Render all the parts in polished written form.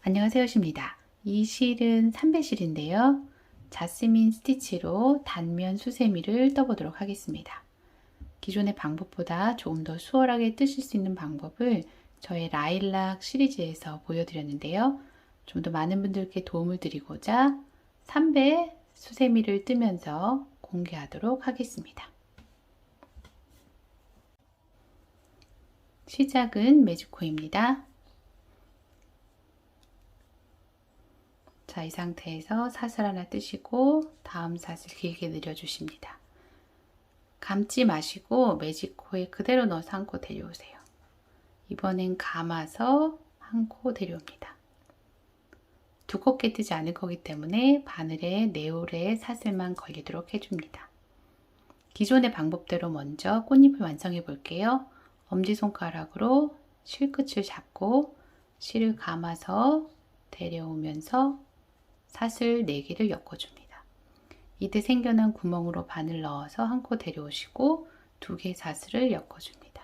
안녕하세요, 십니다. 이 실은 삼배실인데요. 자스민 스티치로 단면 수세미를 떠보도록 하겠습니다. 기존의 방법보다 조금 더 수월하게 뜨실 수 있는 방법을 저의 라일락 시리즈에서 보여드렸는데요. 좀 더 많은 분들께 도움을 드리고자 3배 수세미를 뜨면서 공개하도록 하겠습니다. 시작은 매직코입니다. 자, 이 상태에서 사슬 하나 뜨시고 다음 사슬 길게 늘려주십니다. 감지 마시고 매직코에 그대로 넣어서 한 코 데려오세요. 이번엔 감아서 한 코 데려옵니다. 두껍게 뜨지 않을 거기 때문에 바늘에 네올에 사슬만 걸리도록 해줍니다. 기존의 방법대로 먼저 꽃잎을 완성해 볼게요. 엄지손가락으로 실끝을 잡고 실을 감아서 데려오면서 사슬 4개를 엮어줍니다. 이때 생겨난 구멍으로 바늘 넣어서 한 코 데려오시고 2개 사슬을 엮어줍니다.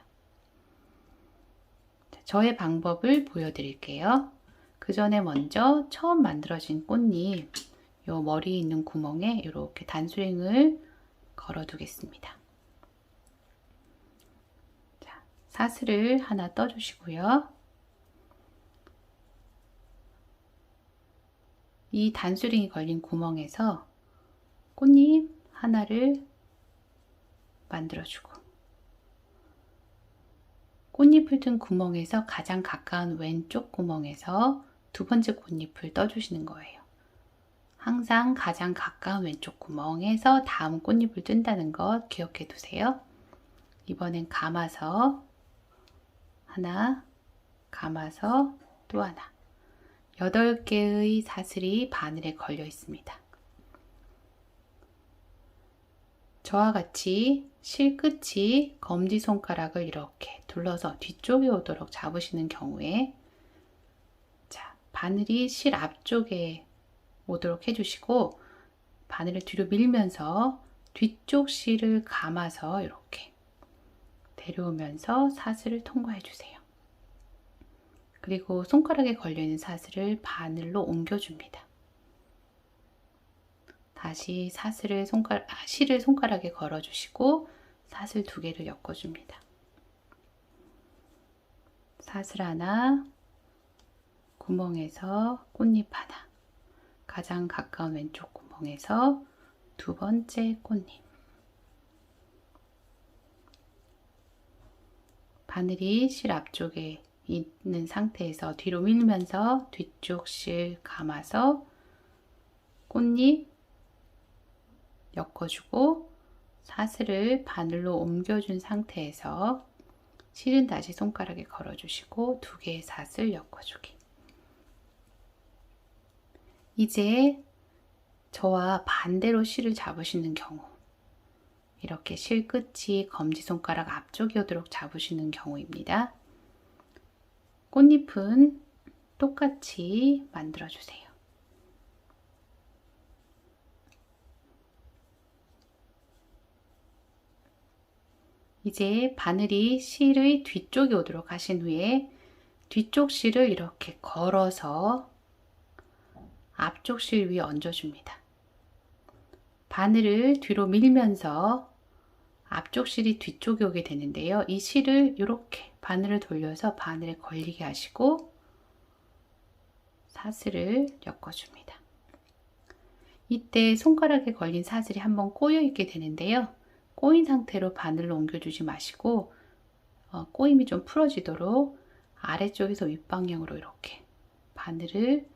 저의 방법을 보여드릴게요. 그 전에 먼저 처음 만들어진 꽃잎 요 머리에 있는 구멍에 이렇게 단수링을 걸어 두겠습니다. 자, 사슬을 하나 떠주시고요. 이 단수링이 걸린 구멍에서 꽃잎 하나를 만들어주고 꽃잎을 든 구멍에서 가장 가까운 왼쪽 구멍에서 두 번째 꽃잎을 떠주시는 거예요. 항상 가장 가까운 왼쪽 구멍에서 다음 꽃잎을 뜬다는 것 기억해 두세요. 이번엔 감아서 하나, 감아서 또 하나. 8개의 사슬이 바늘에 걸려 있습니다. 저와 같이 실끝이 검지손가락을 이렇게 둘러서 뒤쪽에 오도록 잡으시는 경우에 자, 바늘이 실 앞쪽에 오도록 해주시고 바늘을 뒤로 밀면서 뒤쪽 실을 감아서 이렇게 데려오면서 사슬을 통과해 주세요. 그리고 손가락에 걸려있는 사슬을 바늘로 옮겨줍니다. 다시 실을 손가락에 걸어주시고 사슬 2개를 엮어줍니다. 사슬 하나, 구멍에서 꽃잎 하나, 가장 가까운 왼쪽 구멍에서 두 번째 꽃잎. 바늘이 실 앞쪽에 있는 상태에서 뒤로 밀면서 뒤쪽 실 감아서 꽃잎 엮어주고 사슬을 바늘로 옮겨준 상태에서 실은 다시 손가락에 걸어주시고 2개의 사슬 엮어주기. 이제 저와 반대로 실을 잡으시는 경우 이렇게 실 끝이 검지손가락 앞쪽이 오도록 잡으시는 경우입니다. 꽃잎은 똑같이 만들어주세요. 이제 바늘이 실의 뒤쪽에 오도록 하신 후에 뒤쪽 실을 이렇게 걸어서 앞쪽 실 위에 얹어줍니다. 바늘을 뒤로 밀면서 앞쪽 실이 뒤쪽에 오게 되는데요. 이 실을 이렇게 바늘을 돌려서 바늘에 걸리게 하시고 사슬을 엮어줍니다. 이때 손가락에 걸린 사슬이 한번 꼬여 있게 되는데요. 꼬인 상태로 바늘로 옮겨주지 마시고 꼬임이 좀 풀어지도록 아래쪽에서 윗방향으로 이렇게 바늘을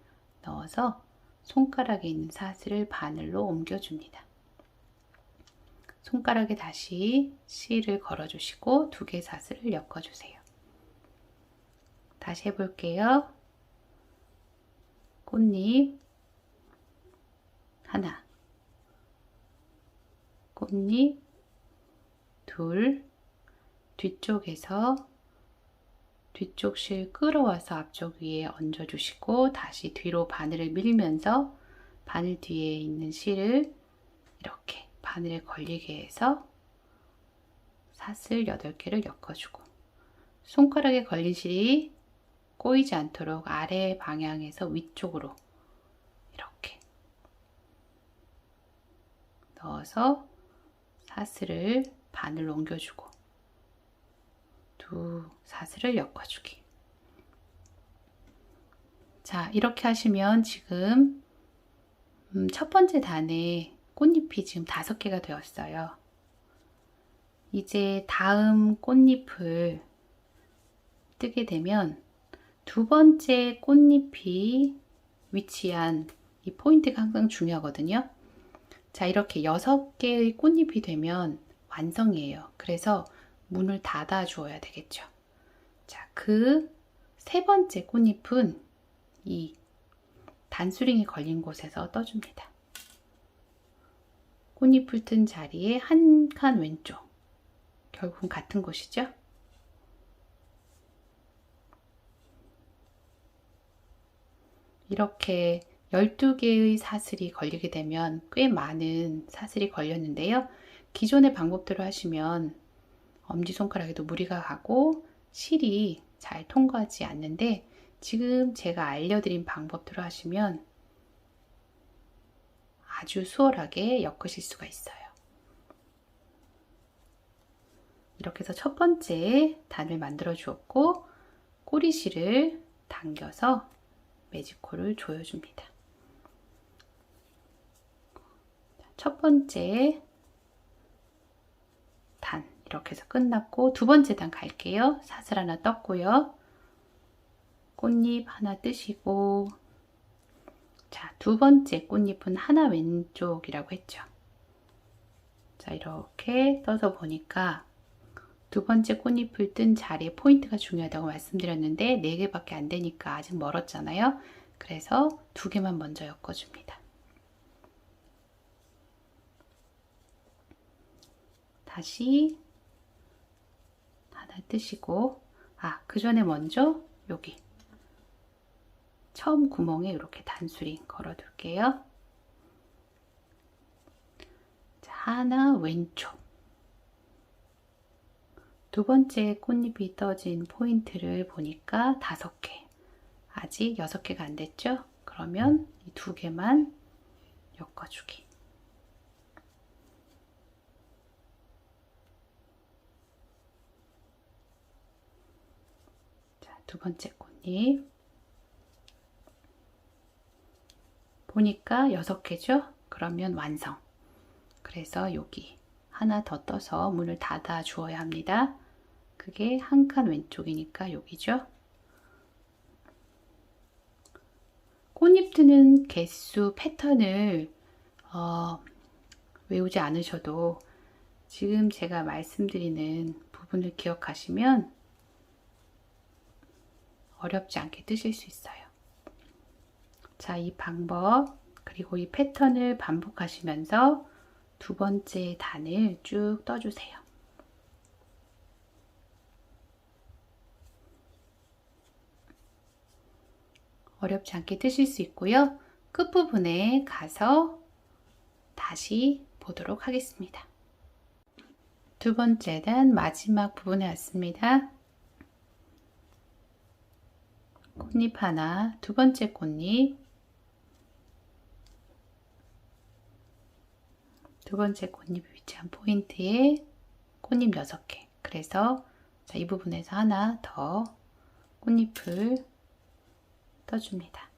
넣어서 손가락에 있는 사슬을 바늘로 옮겨줍니다. 손가락에 다시 실을 걸어주시고 2개 사슬을 엮어주세요. 다시 해볼게요. 꽃잎 하나, 꽃잎 둘, 뒤쪽에서 뒤쪽 실 끌어와서 앞쪽 위에 얹어주시고 다시 뒤로 바늘을 밀면서 바늘 뒤에 있는 실을 이렇게 바늘에 걸리게 해서 사슬 8개를 엮어주고 손가락에 걸린 실이 꼬이지 않도록 아래 방향에서 위쪽으로 이렇게 넣어서 사슬을 바늘로 옮겨주고 두 사슬을 엮어주기. 자, 이렇게 하시면 지금 첫 번째 단에 꽃잎이 지금 5개가 되었어요. 이제 다음 꽃잎을 뜨게 되면 두 번째 꽃잎이 위치한 이 포인트가 항상 중요하거든요. 자, 이렇게 6개의 꽃잎이 되면 완성이에요. 그래서 문을 닫아 주어야 되겠죠. 자, 그 세 번째 꽃잎은 이 단수링이 걸린 곳에서 떠줍니다. 꽃잎을 뜬 자리에 한 칸 왼쪽, 결국은 같은 곳이죠. 이렇게 12개의 사슬이 걸리게 되면 꽤 많은 사슬이 걸렸는데요. 기존의 방법대로 하시면 엄지손가락에도 무리가 가고 실이 잘 통과하지 않는데, 지금 제가 알려드린 방법대로 하시면 아주 수월하게 엮으실 수가 있어요. 이렇게 해서 첫 번째 단을 만들어 주었고, 꼬리실을 당겨서 매직코를 조여줍니다. 첫 번째 단 이렇게 해서 끝났고, 두 번째 단 갈게요. 사슬 하나 떴고요. 꽃잎 하나 뜨시고, 자, 두 번째 꽃잎은 하나 왼쪽이라고 했죠. 자, 이렇게 떠서 보니까 두 번째 꽃잎을 뜬 자리에 포인트가 중요하다고 말씀드렸는데 4개밖에 안 되니까 아직 멀었잖아요. 그래서 2개만 먼저 엮어줍니다. 다시 하나 뜨시고, 그 전에 먼저 여기 처음 구멍에 이렇게 단수링 걸어 둘게요. 자, 하나 왼쪽. 두 번째 꽃잎이 떠진 포인트를 보니까 5개. 아직 6개가 안 됐죠? 그러면 이 2개만 엮어주기. 자, 두 번째 꽃잎. 보니까 6개죠? 그러면 완성. 그래서 여기 하나 더 떠서 문을 닫아 주어야 합니다. 그게 한 칸 왼쪽이니까 여기죠. 꽃잎 뜨는 개수 패턴을 외우지 않으셔도 지금 제가 말씀드리는 부분을 기억하시면 어렵지 않게 뜨실 수 있어요. 자, 이 방법 그리고 이 패턴을 반복하시면서 두 번째 단을 쭉 떠주세요. 어렵지 않게 뜨실 수 있고요. 끝부분에 가서 다시 보도록 하겠습니다. 두 번째 단 마지막 부분에 왔습니다. 꽃잎 하나, 두 번째 꽃잎, 두 번째 꽃잎이 위치한 포인트에 꽃잎 6개. 그래서 자, 이 부분에서 하나 더 꽃잎을 떠줍니다.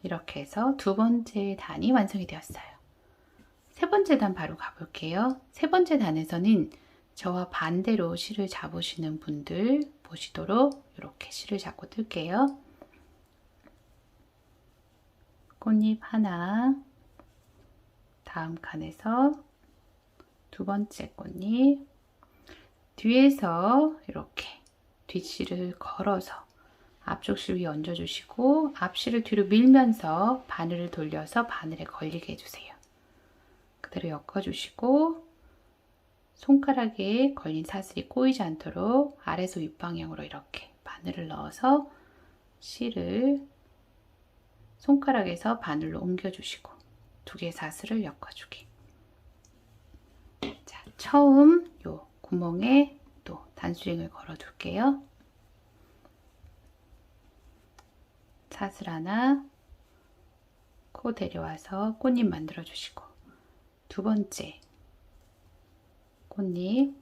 이렇게 해서 두 번째 단이 완성이 되었어요. 세 번째 단 바로 가볼게요. 세 번째 단에서는 저와 반대로 실을 잡으시는 분들 보시도록 이렇게 실을 잡고 뜰게요. 꽃잎 하나, 다음 칸에서 두 번째 꽃잎, 뒤에서 이렇게 뒷실을 걸어서 앞쪽 실 위에 얹어주시고 앞실을 뒤로 밀면서 바늘을 돌려서 바늘에 걸리게 해주세요. 그대로 엮어주시고 손가락에 걸린 사슬이 꼬이지 않도록 아래에서 윗방향으로 이렇게 바늘을 넣어서 실을 손가락에서 바늘로 옮겨주시고 2개의 사슬을 엮어주기. 처음 요 구멍에 또 단수링을 걸어 둘게요. 사슬 하나, 코 데려와서 꽃잎 만들어 주시고, 두 번째 꽃잎,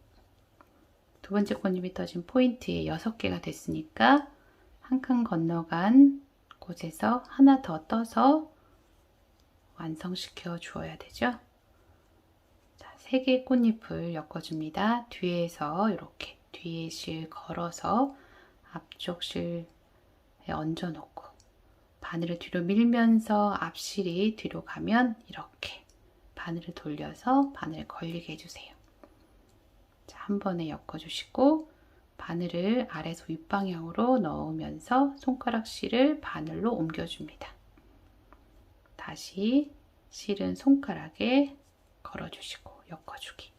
두 번째 꽃잎이 떠진 포인트에 6개가 됐으니까 한 칸 건너간 곳에서 하나 더 떠서 완성시켜 주어야 되죠. 자, 3개의 꽃잎을 엮어줍니다. 뒤에서 이렇게 뒤에 실 걸어서 앞쪽 실에 얹어 놓고 바늘을 뒤로 밀면서 앞실이 뒤로 가면 이렇게 바늘을 돌려서 바늘 걸리게 해주세요. 자, 한 번에 엮어주시고 바늘을 아래에서 윗방향으로 넣으면서 손가락 실을 바늘로 옮겨줍니다. 다시 실은 손가락에 걸어주시고 엮어주기.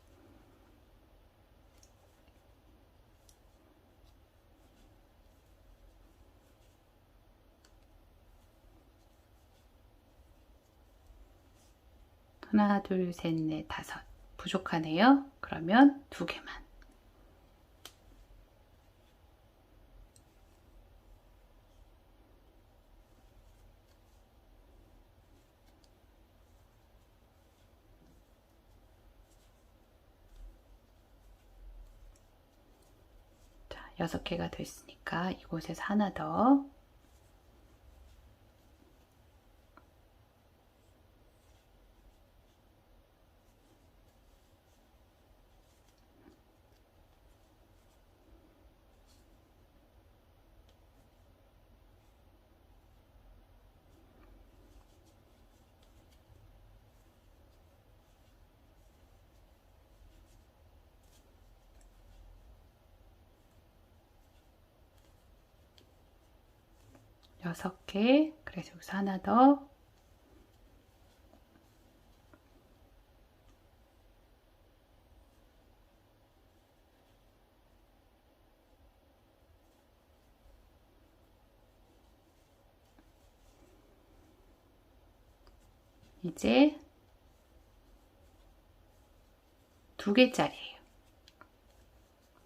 하나, 둘, 셋, 넷, 다섯. 부족하네요. 그러면 2개만. 자, 6개가 됐으니까 이곳에서 하나 더. 여섯 개. 그래서 여기서 하나 더. 이제 2개짜리예요.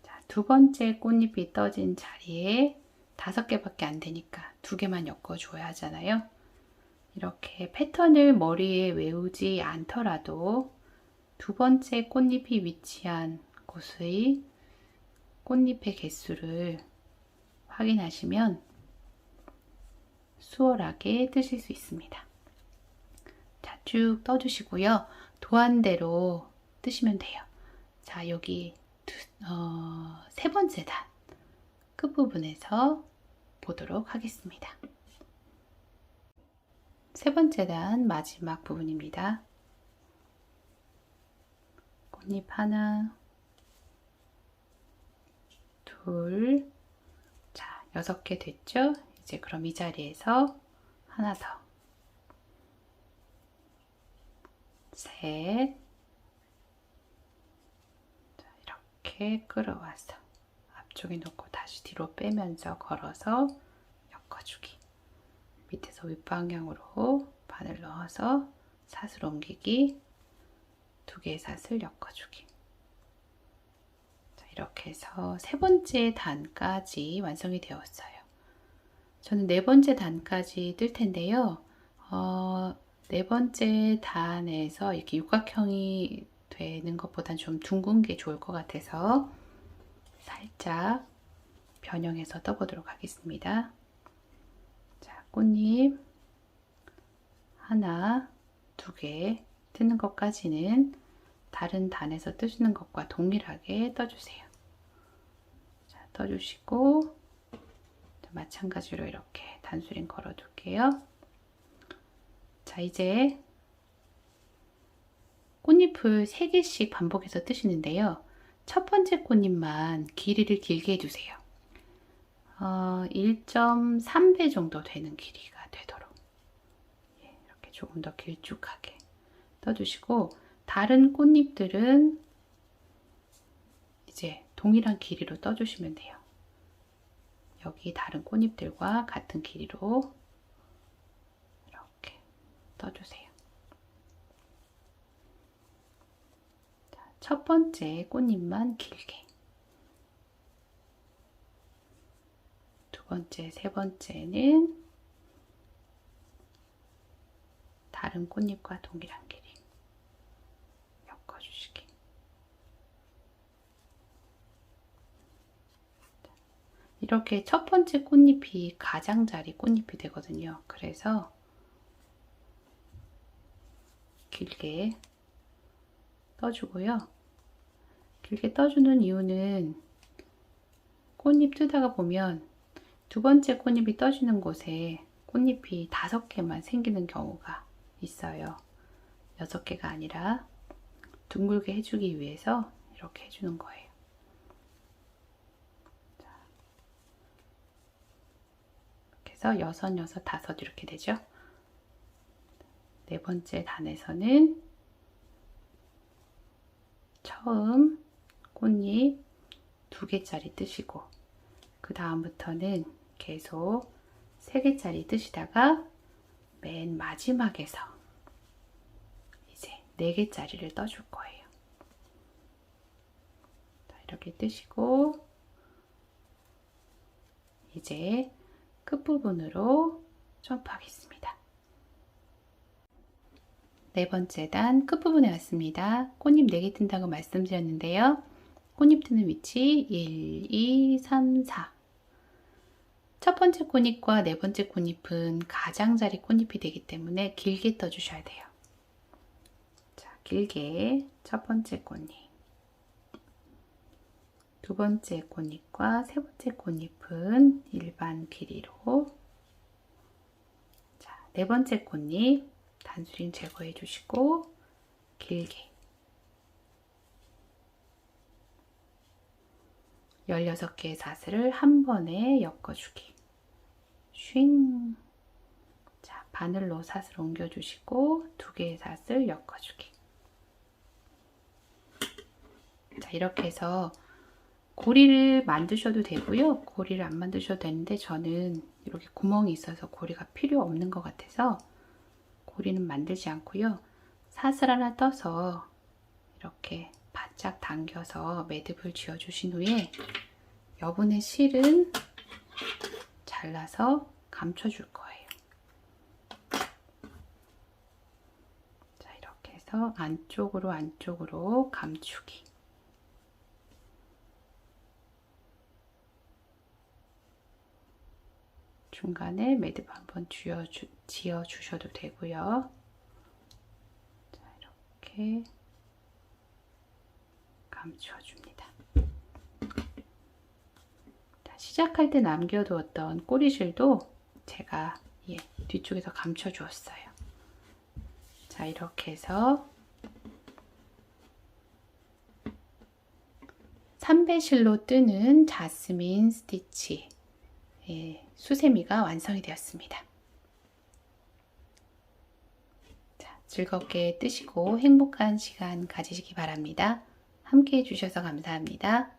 자, 두 번째 꽃잎이 떠진 자리에 5개밖에 안 되니까 2개만 엮어줘야 하잖아요. 이렇게 패턴을 머리에 외우지 않더라도 두 번째 꽃잎이 위치한 곳의 꽃잎의 개수를 확인하시면 수월하게 뜨실 수 있습니다. 자, 쭉 떠주시고요. 도안대로 뜨시면 돼요. 자, 여기 세 번째 단 끝부분에서 보도록 하겠습니다. 세 번째 단 마지막 부분입니다. 꽃잎 하나, 둘, 자, 6개 됐죠? 이제 그럼 이 자리에서 하나 더, 셋, 자, 이렇게 끌어와서 앞쪽에 놓고 다시 뒤로 빼면서 걸어서 엮어주기. 밑에서 윗방향으로 바늘 넣어서 사슬 옮기기, 2개의 사슬 엮어주기. 자, 이렇게 해서 세 번째 단까지 완성이 되었어요. 저는 네 번째 단까지 뜰 텐데요. 네 번째 단에서 이렇게 육각형이 되는 것보단 좀 둥근 게 좋을 것 같아서 살짝 변형해서 떠보도록 하겠습니다. 자, 꽃잎 하나, 2개 뜨는 것까지는 다른 단에서 뜨시는 것과 동일하게 떠주세요. 자, 떠주시고 마찬가지로 이렇게 단수링 걸어 둘게요. 자, 이제 꽃잎을 3개씩 반복해서 뜨시는데요. 첫 번째 꽃잎만 길이를 길게 해주세요. 1.3배 정도 되는 길이가 되도록 이렇게 조금 더 길쭉하게 떠주시고, 다른 꽃잎들은 이제 동일한 길이로 떠주시면 돼요. 여기 다른 꽃잎들과 같은 길이로 이렇게 떠주세요. 자, 첫 번째 꽃잎만 길게, 두 번째, 세 번째는 다른 꽃잎과 동일한 길이 엮어주시기. 이렇게 첫 번째 꽃잎이 가장자리 꽃잎이 되거든요. 그래서 길게 떠주고요. 길게 떠주는 이유는 꽃잎 뜨다가 보면 두 번째 꽃잎이 떠지는 곳에 꽃잎이 5개만 생기는 경우가 있어요. 6개가 아니라 둥글게 해주기 위해서 이렇게 해주는 거예요. 그래서 6, 6, 5 이렇게 되죠. 네 번째 단에서는 처음 꽃잎 2개짜리 뜨시고 그 다음부터는 계속 3개짜리 뜨시다가 맨 마지막에서 이제 4개짜리를 떠줄 거예요. 이렇게 뜨시고 이제 끝부분으로 점프하겠습니다. 네 번째 단 끝부분에 왔습니다. 꽃잎 4개 뜬다고 말씀드렸는데요. 꽃잎 뜨는 위치 1, 2, 3, 4. 첫 번째 꽃잎과 네 번째 꽃잎은 가장자리 꽃잎이 되기 때문에 길게 떠주셔야 돼요. 자, 길게 첫 번째 꽃잎, 두 번째 꽃잎과 세 번째 꽃잎은 일반 길이로, 자, 네 번째 꽃잎 단수링 제거해 주시고 길게 16개의 사슬을 한 번에 엮어주기. 쉰. 자, 바늘로 사슬 옮겨주시고 2개의 사슬 엮어주기. 자, 이렇게 해서 고리를 만드셔도 되고요. 고리를 안 만드셔도 되는데 저는 이렇게 구멍이 있어서 고리가 필요 없는 것 같아서 고리는 만들지 않고요. 사슬 하나 떠서 이렇게 바짝 당겨서 매듭을 지어 주신 후에 여분의 실은 잘라서 감춰 줄 거예요. 자, 이렇게 해서 안쪽으로 감추기. 중간에 매듭 한번 지어 주셔도 되고요. 자, 이렇게 감춰 줍니다. 시작할 때 남겨두었던 꼬리실도 제가 뒤쪽에서 감춰 주었어요. 자, 이렇게 해서 3배실로 뜨는 자스민 스티치 수세미가 완성이 되었습니다. 자, 즐겁게 뜨시고 행복한 시간 가지시기 바랍니다. 함께 해주셔서 감사합니다.